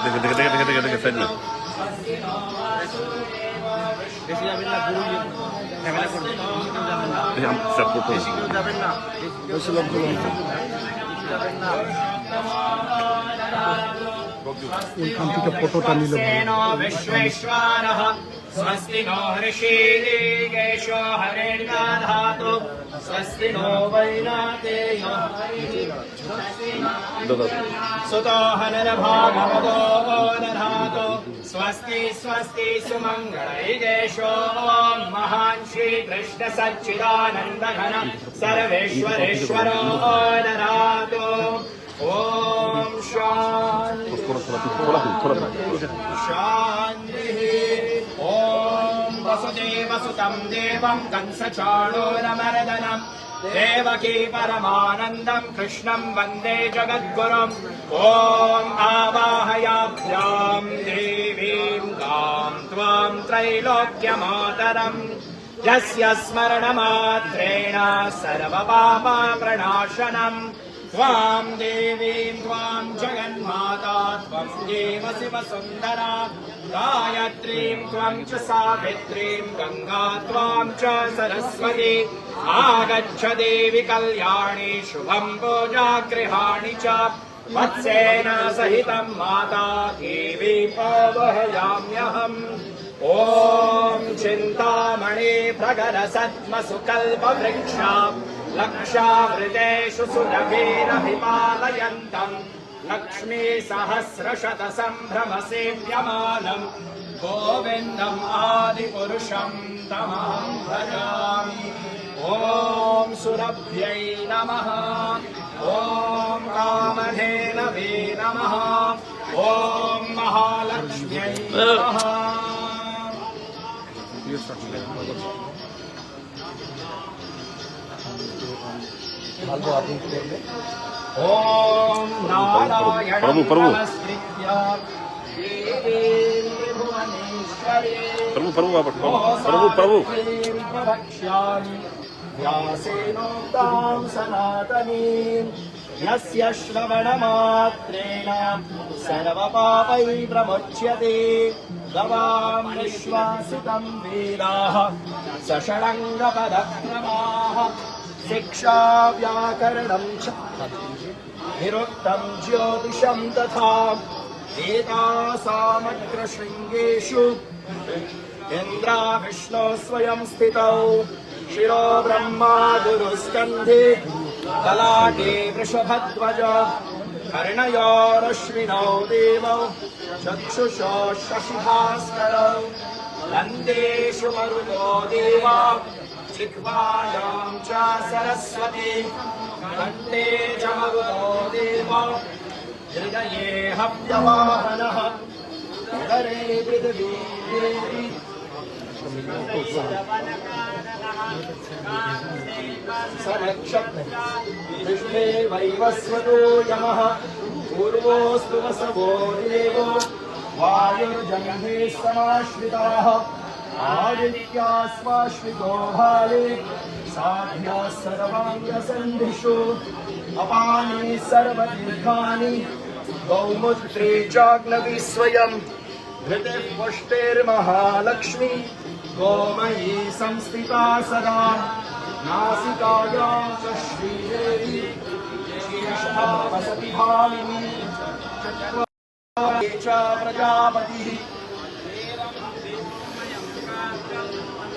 देख साइड में फोटोटा निल स्वस्ति नो ऋषिकेशो हरिर्दधातु स्वस्ति नो वैनातेयो सुतो हनर्भागवतो दधातु स्वस्ति स्वस्ति सुमङ्गलैकेशो महान् श्रीकृष्ण सच्चिदानन्दघन सर्वेश्वरेश्वरो दधातु ओम शांति ओम वसुदेवसुतं देवं कंसचाणूरमर्दनं देवकी परमानन्दं कृष्णं वन्दे जगद्गुरुम् ओम आवाहयाभ्यां देवीं गां त्वां त्रैलोक्यमातरम् यस्य स्मरणमात्रेण सर्वपापप्रणाशनम् त्वां देवीं त्वां जगन्माता त्वं देव शिवसुन्दरा गायत्रीं त्वं च सावित्रीं गङ्गा त्वां च सरस्वती आगच्छ देवि कल्याणी शुभं पूजागृहाणि च वत्सेन सहितं माता देवी पावहयाम्यहम् ॐ चिन्तामणि प्रगरसत्मसुकल्पवृक्षा लक्षावृतेषु सुरभिरभिपालयन्तम् लक्ष्मी सहस्रशतसम्भ्रमसेव्यमानम् गोविन्दम् आदिपुरुषं तमहं भजामि ॐ सुरभ्यै नमः ॐ कामधेनवे नमः ॐ महालक्ष्म्यै नमः ओम नारायणं नमस्कृत्य देवीं भुवनेश्वरीं प्रभु प्रवक्ष्यामि व्यासेनोक्तां सनातनीं यस्य श्रवणमात्रेण सर्वपापै प्रमुच्यते गवां विश्वासितं वेदाः सषडङ्गपदक्रमाः शिक्षा व्याकरणं च निरुक्तं ज्योतिषं तथा एतासामग्रशृङ्गेषु इन्द्रा विष्णु स्वयं स्थितौ शिरो ब्रह्मा गुरुस्कन्धे ललाटे वृषभध्वज कर्णयोरश्विनौ देवौ चक्षुषो शशिभास्करौ दन्तेषु मरुतो देवा जिह्वायां च सरस्वती कण्ठे च मरुतो देवो हृदये हव्यवाहनः उदरे पृथिवी देवी विष्णे वैवस्वतो यमः पूर्वोऽस्तु वसवो देवो वायुर्जन्मे समाश्रिताः आदित्यास्वाश्वितो भाले साध्या सर्वाङ्गसन्धिषु अपाने सर्वतीर्थानि गौमुत्रे चाग्नवि स्वयं धृतिः पुष्टिर्महालक्ष्मी गोमयी संस्थिता सदा नासिकायां च श्रीदेवी शीर्षः वसति भामिनी चत्वारि च प्रजापतिः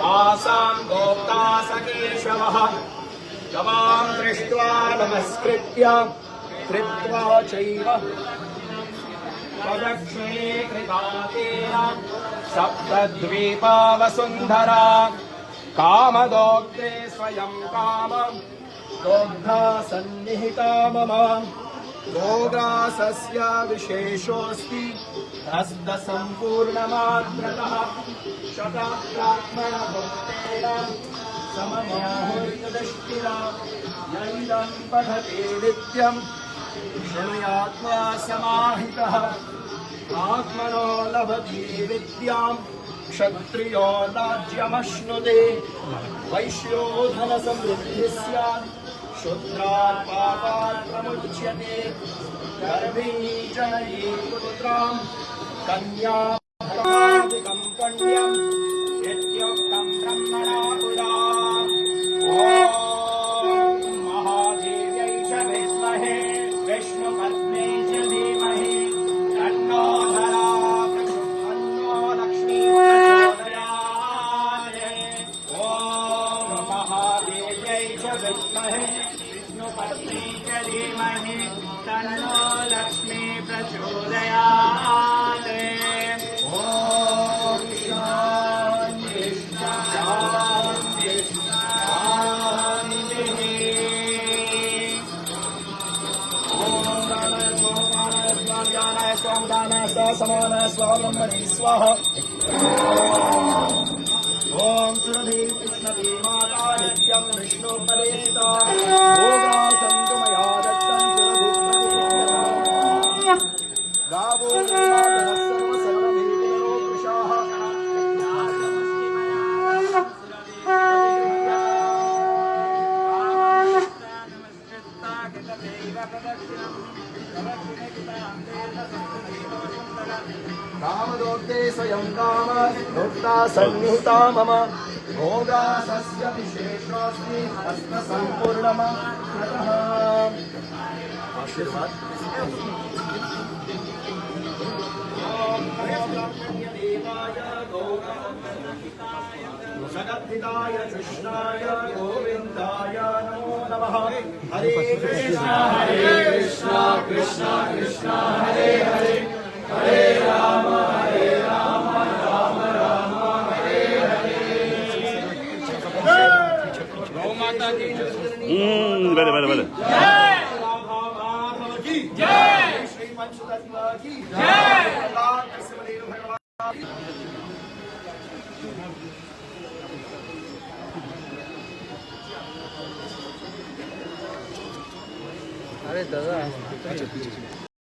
तासां गोप्ता स केशवः गवां दृष्ट्वा नमस्कृत्य कृत्वा चैव प्रदक्षिणे कृता तेन सप्तद्वीपा वसुन्धरा कामदोग्धे स्वयं कामं दोग्धा सन्निहिता मम भोगासस्य विशेषोऽस्ति हस्तसम्पूर्णमात्रतः शतप्रात्मनभुक्तेन सममाहुर्यदृष्टिरा यैदं पठते नित्यं शृणुयात्मा समाहितः आत्मनो लभते विद्यां क्षत्रियो राज्यमश्नुते वैश्यो धनसमृद्धिः स्यात् क्षुद्रात् पापात् प्रमुच्यते गर्भिणी जनयेत् पुत्रां कन्यादादिकं पुण्यं यद्योक्तं ब्रह्मणा पुरा ॐ महादेव्यै च विद्महे विष्णुपत्न्यै च धीमहि तन्नो धरा तन्नो लक्ष्मी प्रचोदयात् ॐ महादेव्यै च विद्महे विष्णुपत्न्यै च धीमहि तन्नो लक्ष्मी प्रचोदयात् ॐ शान्ति शान्ति शान्तिः ज्ञानाय स्वां दानाय समानाय स्वाब्रह्मणे स्वाहा ओम सुरभि कृष्णभि माता नित्यं विष्णुपदेता भोगा सन्तु मया दत्तं सुरभि गावो मातरः सर्वसर्वभीतिरो वृषाः कामदोक्ते स्वयं काम भोक्ता सन्निहिता मम भोगा सस्य विशेषोऽस्ति हस्तसम्पूर्णम आशीर्वाद जगद्धिताय कृष्णाय गोविन्दाय नमो नमः हरे कृष्णा कृष्ण कृष्ण हरे हरे हरे राम राम राम हरे हरे गौ माता की भले भले भले जय राधा माधव की जय श्री पंचतत्व की जय भगवान कृष्णदेव भगवान अरे दादा